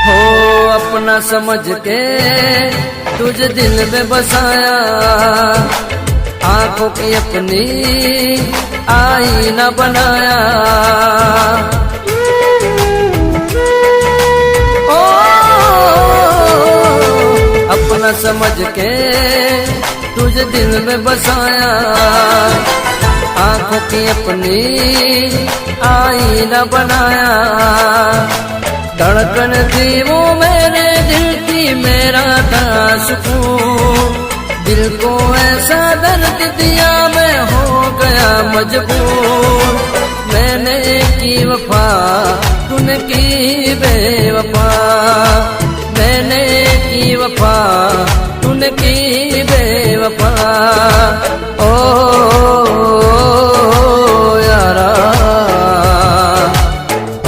हो अपना समझ के तुझे दिल में बसाया, आंखों की अपनी आईना बनाया। ओ अपना समझ के तुझे दिल में बसाया, आंखों की अपनी आईना बनाया। धड़कन थी वो मेरे दिल की, मेरा था सुकून, दिल को ऐसा दर्द दिया मैं हो गया मजबूर। मैंने की वफा तूने की बेवफा, मैंने की वफा तूने की